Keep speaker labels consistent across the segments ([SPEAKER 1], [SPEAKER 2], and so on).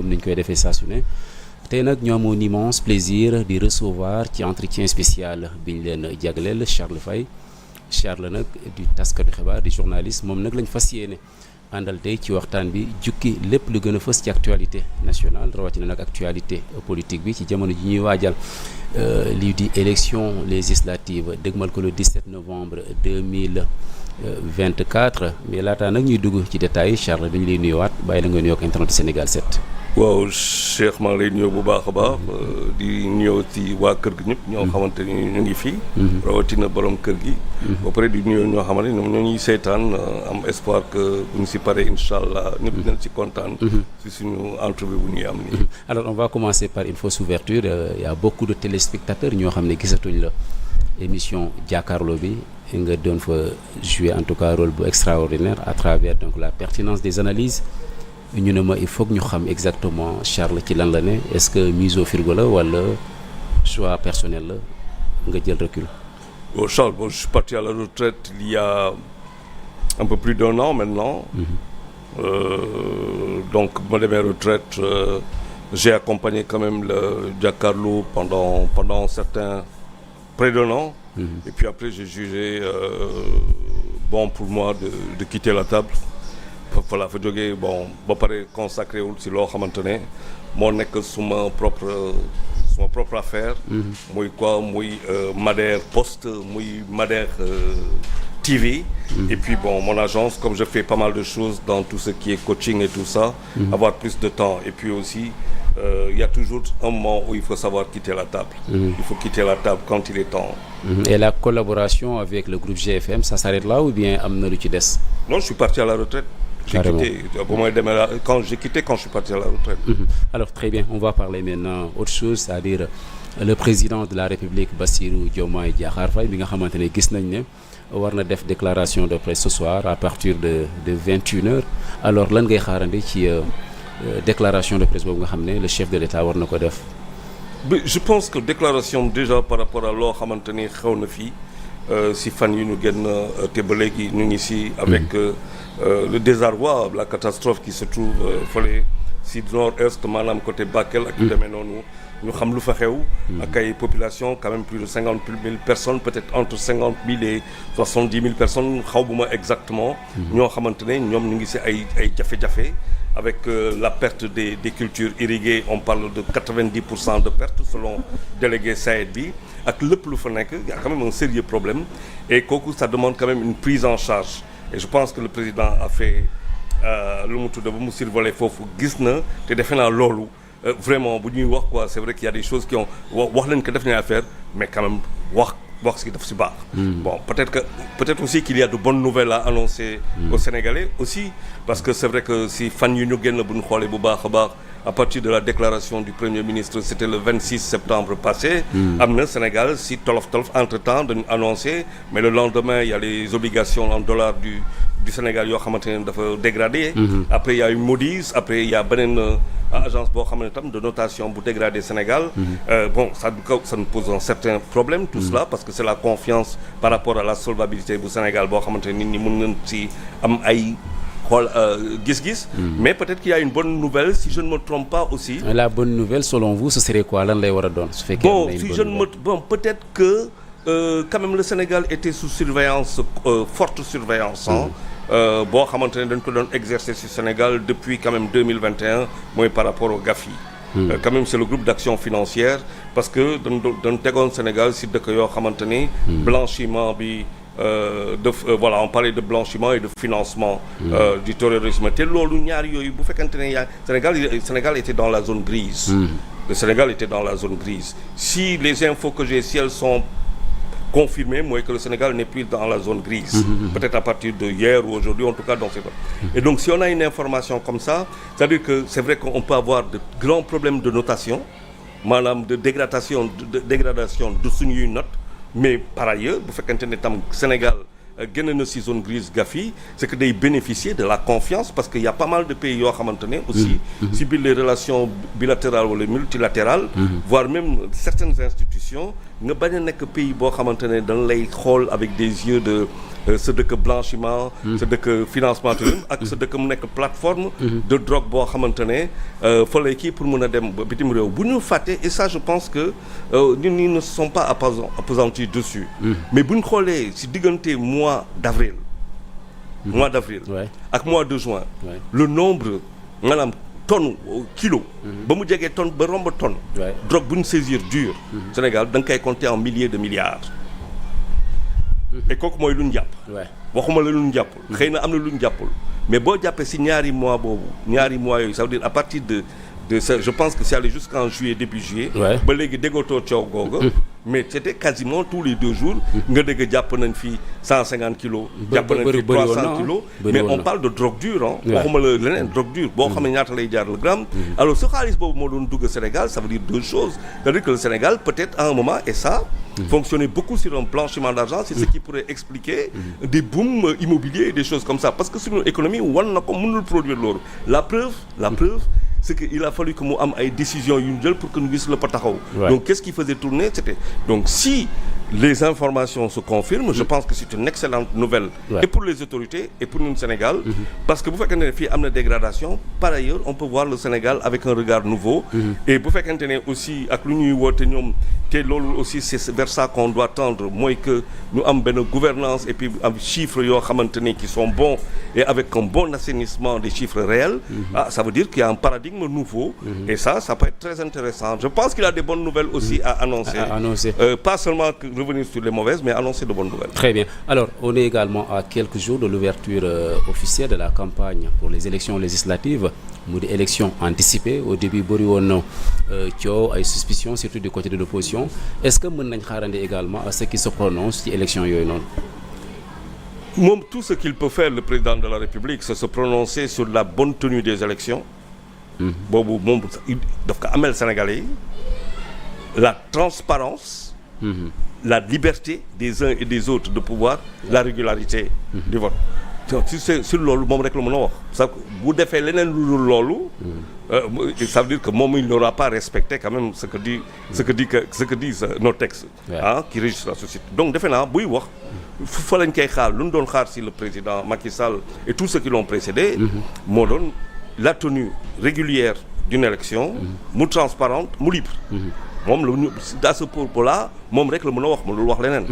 [SPEAKER 1] comme ni ñu koy defee saa su ne tey nag ñoo amoon immense plaisir di recevoir ci entretien spécial bi ñu leen jagleel Charles Faye Charles nag di taskatu xibaar di journaliste moom nag lañ fas yéene àndal tey ci waxtaan bi jukki lépp lu gën a fës ci actualité nationale rawatina nag actualité politique bi ci jamono ji ñuy waajal lii di élection législative dégmal ko le 17 novembre 2024 mais laataa nag ñuy dugg ci détails Charles dañu lay nuyuwaat bàyyi la nga nuyoo ak internet Sénégal 7.
[SPEAKER 2] waaw Cheikh maa ngi lay nuyoo bu baax a baax di nuyoo ci waa kër gi ñëpp ñoo xamante ni ñu ngi fii rawatina borom kër gi ba pare di nuyoo ñoo xamante ni ñoom ñoo ñuy seetaan am espoir que bu ñu si paree incha allah ñëpp dinañ si kontaan si suñu entrevue bu ñuy am nii.
[SPEAKER 1] Alors on va commencer par une fausse ouverture il y a beaucoup de téléspectateurs ñoo xam ne gisatuñ la émission jàkkaarloo bi nga doon fa jouer en tout cas rôle bu extraordinaire à travers donc la pertinence des analyses ñu ne ma il faut que ñu xam exactement Charles ci lan la ne est-ce que mise au frigo la wala choix personnel la nga jël recul.
[SPEAKER 2] Bon, Charles, je suis parti à la retraite il y a un peu plus d'1 an maintenant. Donc bu ma demee retraite j'ai accompagné quand même le Jakaarlo pendant certains près d'1 an. Et puis après j'ai jugé bon pour moi de quitter la table. Voilà fa jógee bon ba pare consacré wul si loo xamante ne moo nekk suma propre affaire. muy quoi muy Madère Post muy Madère TV. Et puis bon mon agence comme je fais pas mal de choses dans tout ce qui est coaching et tout ça. Avoir plus de temps et puis aussi il y a toujours un moment où il faut savoir quitter la table. Il faut quitter la table quand il est temps.
[SPEAKER 1] Et la collaboration avec le groupe GFM ça s'arrête là ou bien am na lu ci des.
[SPEAKER 2] Non je suis parti à la retraite. J'ai quitté quand je suis parti à la retraite.
[SPEAKER 1] Alors très bien, on va parler maintenant autre chose, c'est-à-dire le président de la République Bassirou Diomaye Diakhar Faye bi nga xamante ne gis nañ ne war na def déclaration de presse ce soir à partir de 21h. Alors lan ngay xaarandi ci déclaration de presse boobu nga xam ne le chef de l'État war na ko def.
[SPEAKER 2] Je pense que déclaration déjà par rapport à loo xamante ni xew na fii si fan yi ñu génn te ba léegi ñu ngi si avec le désarroi la catastrophe qui se trouve fële si nord-est maanaam côté Bakel ak yu demee noonu ñu xam lu fa xew ak ay population quand même plus de 50 000 personnes peut-être entre 50 000 et 70 000 personnes xawma exactement ñoo xamante ne ñoom ñu ngi si ay jafe-jafe avec la perte des cultures irriguées on parle de 90% de perte selon délégué Saïd bi ak lépp lu fa nekk y a quand même un sérieux problème et kooku ça demande quand même une prise en charge et je pense que le président a fait lu mu tudd ba mu survolé foofu gis na te defe naa loolu vraiment bu ñuy wax quoi c'est vrai qu'il y a des choses qui ont wax leen ko def nañ affaire mais quand même wax si daf si baax. Bon peut-être aussi qu'il y a de bonnes nouvelles à annoncer aux Sénégalais aussi parce que c'est vrai que si fan yu ñu génn bu ñu xoolee bu baax a baax à partir de la déclaration du Premier ministre c'était le 26 septembre passé. Am na Sénégal si tolof entre-temps dañu annoncé mais le lendemain il y a les obligations en dollars du Sénégal yoo xamante ne dafa dégradé. Après il y a eu Moody's après il y a beneen agence boo xam ne tam de notation bu dégradé Sénégal. Bon ça nous pose un certain problème tout cela parce que c'est la confiance par rapport à la solvabilité bu Sénégal boo xamante ne nit ñi mën nañ ci am ay xool gis-gis. Mais peut-être qu'il y a une bonne nouvelle si je ne me trompe pas aussi.
[SPEAKER 1] La bonne nouvelle selon vous ce serait quoi lan lay war a doon su fekkee
[SPEAKER 2] bon peut-être que quand même le Sénégal était sous surveillance forte surveillance boo xamante ne dañ ko doon exercer ci Sénégal depuis quand même 2021 mooy par rapport au GAFI. Quand même c'est le groupe d'action financière parce que dañ tegoon Sénégal ci dëkk yoo xamante ni blanchiment bi voilà on parlait de blanchiment et de financement du terrorisme te loolu ñaar yooyu bu fekkente ne yaa Sénégal était dans la zone grise. Le Sénégal était dans la zone grise. Si les infos que j'ai si elles sont confirmé mooy que le Sénégal n'est plus dans la zone grise. Peut-être à partir de hier ou aujourd'hui en tout cas dans ces cas. Et donc si on a une information comme ça c'est-à-dire que c'est vrai qu'on peut avoir de grands problèmes de notation maanaam de dégradation de suñuy note mais par ailleurs bu fekkente ne tam Sénégal génn na ci zone grise GAFI c'est que day bénéficier de la confiance parce que y a pas mal de pays yoo xamante ne aussi ci biir les relations bilatérales wala multilatérales voire même certaines institutions institutions nga bañ a nekk pays boo xamante ne dañ lay xool avec des yeux de sa dëkk blanchiment sa dëkk financement terrorisme ak sa dëkk mu nekk plateforme de drogue boo xamante ne fa lay kii pour mën a dem bitim réew bu ñu fàtte et ça je pense que ñun ñi ne sont pas appesantis dessus mais bu ñu xoolee si diggante mois d'avril ak mois de juin le nombre maanaam tonne kilo ba mu jegee tonne ba romb tonne drogue bu ñu saisir dur Sénégal da nga koy compter en milliers de milliards et kooku mooy lu ñu jàpp waxuma la lu ñu jàppul xëy na am na lu ñu jàppul mais boo jàppee si ñaari mois yooyu ça veut dire à partir de ça je pense que c'est allé jusqu'en juillet début juillet ba léegi déggootoo coow googa mais c'était quasiment tous les 2 jours nga dégg jàpp nañ fi 150 kilos jàpp nañ fi 300 kilos mais on parle de drogue dure waxuma la leneen drogue dure boo xam ne ñaata lay jaar le gramme alors ce xaalis boobu moo doon dugg Sénégal ça veut dire 2 choses c'est-à-dire que le Sénégal peut-être à un moment et ça fonctionnait beaucoup sur un blanchiment d'argent c'est ce qui pourrait expliquer des booms immobiliers et des choses comme ça parce que suñu économie wan na ko mënul produire loolu la preuve c'est que il a fallu que mu am ay décisions yu ñu jël pour que ñu gis la pa taxaw donc qu'est-ce qui faisait tourner c'était donc si les informations se confirment je pense que c'est une excellente nouvelle et pour les autorités et pour ñun Sénégal parce que bu fekkente ne fii am na dégradation par ailleurs on peut voir le Sénégal avec un regard nouveau et bu fekkente ne aussi ak lu ñuy woote ñoom te loolu aussi c'est vers ça qu'on doit tendre mooy que ñu am benn gouvernance et puis am chiffres yoo xamante ni qui sont bons et avec un bon assainissement des chiffres réels ça veut dire qu'il y a un paradigme nouveau et ça peut être très intéressant je pense qu'il y a des bonnes nouvelles aussi à annoncer pas seulement que revenir sur les mauvaises mais annoncer de bonnes nouvelles. Très bien.
[SPEAKER 1] Alors on est également à quelques jours de l'ouverture officielle de la campagne pour les élections législatives mu di élections anticipées au début bëri woon na coow ay suspicions surtout du côté de l'opposition est-ce que mën nañ xaarandi également à ce qui se prononce ci élections yooyu noonu.
[SPEAKER 2] moom tout ce qu'il peut faire le président de la République c'est se prononcer sur la bonne tenue des élections boobu moom daf ko amel Sénégalais yi la transparence la liberté des uns et des autres de pouvoir la régularité du vote sur loolu moom rek la mën a wax ça bu defee leneen lu dul loolu ça veut dire que moom il n'aura pas respecté quand même ce que disent nos textes qui régissent la société donc defe naa buy wax fa lañ koy xaar lu ñu doon xaar si le président Macky Sall et tous ceux qui l'ont précédé moo doon la tenue régulière d'une élection mu transparente mu libre moom la ñu dans ce propos-là moom rek la mën a wax mënul wax leneen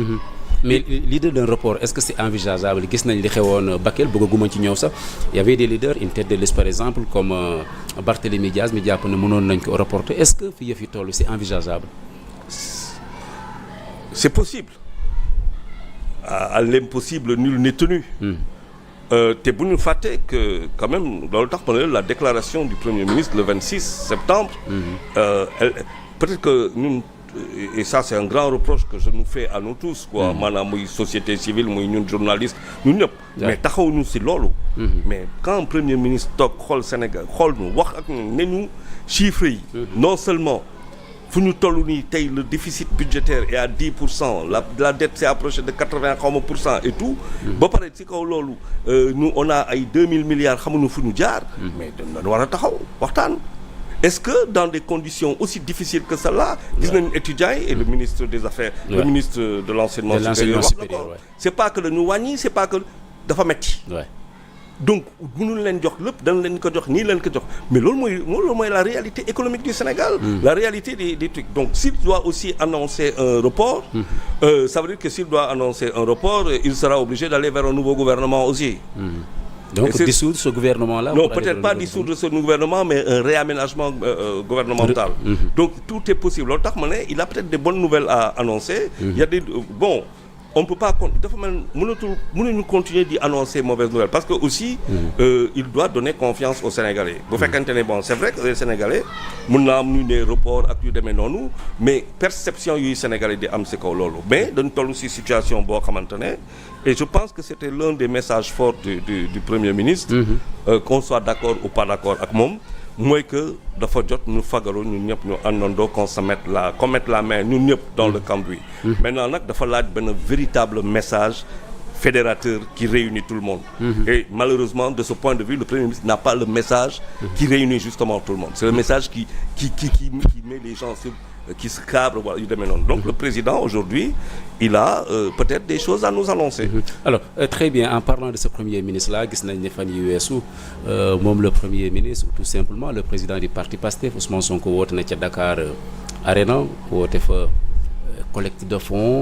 [SPEAKER 1] mais l'idée d'un report est-ce que c'est envisageable gis nañ li xewoon Bakel bëgguma ci ñëw sax il y avait des leaders une tête de liste par exemple comme Barthélémy Diaz mi jàpp ne mënoon nañ ko reporter est-ce que fi yëf yi toll c'est envisageable
[SPEAKER 2] c'est possible à l'impossible nul n'est tenu te bu ñu fàtte que quand même loolu tax ma ne la déclaration du Premier ministre le 26 septembre peut-être que ñun et ça c'est un grand reproche que je nous fais à nous tous quoi maanaam muy société civile muy ñun journaliste ñun ñëpp mais taxawuñu ci loolu mais quand un Premier ministre toog xool Sénégal xool ñu wax ak ñun ne ñu chiffres yi non seulement fu ñu toll nii tey le déficit budgétaire est à 10% la dette s'est approchée de 80% et tout ba pare ci kaw loolu nous on a ay 2000 milliards xamuñu fu ñu jaar mais dañ war a taxaw waxtaan est-ce que dans des conditions aussi difficiles que celle-là gis nañu étudiants yi et le ministre des affaires le ministre de l'enseignement supérieur wax na ko c'est pas que dañu wàññi c'est pas que dafa metti donc mënuñ leen jox lépp dañ leen ko jox nii leen ko jox mais loolu mooy la réalité économique du Sénégal la réalité des trucs donc s'il doit aussi annoncer un report ça veut dire que s'il doit annoncer un report il sera obligé d'aller vers un nouveau gouvernement aussi
[SPEAKER 1] donc dissoudre ce gouvernement-là
[SPEAKER 2] non peut-être pas dissoudre ce gouvernement mais un réaménagement gouvernemental donc tout est possible loolu tax ma ne il a peut-être des bonnes nouvelles à annoncer il y a des bon on ne peut pas dafa mel mënuñu continuer di annoncer mauvaises nouvelles parce que aussi il doit donner confiance aux Sénégalais bu fekkente ne bon c'est vrai que les Sénégalais mën na am ñu ne report ak yu demee noonu mais perception yuy Sénégalais di am ci kaw loolu mais dañu toll ci situation boo xamante ne et je pense que c'était l'un des messages forts du Premier ministre qu'on soit d'accord ou pas d'accord ak moom mooy que dafa jot ñu fagaru ñun ñëpp ñu àndandoo qu'on se mette la main ñun ñëpp dans le cambouis maintenant nag dafa laaj benn véritable message fédérateur qui réunit tout le monde et malheureusement de ce point de vue le Premier ministre n'a pas le message qui réunit justement tout le monde c'est le message qui met les gens qui se cabrent wala yu demee noonu donc le président aujourd'hui il a peut-être des choses à nous annoncer.
[SPEAKER 1] Alors très bien, en parlant de ce premier ministre là gis nañ ne fan yi weesu moom le premier ministre tout simplement le président du parti PASTEF Ousmane Sonko woote na ca Dakar Arena woote fa collecte de fonds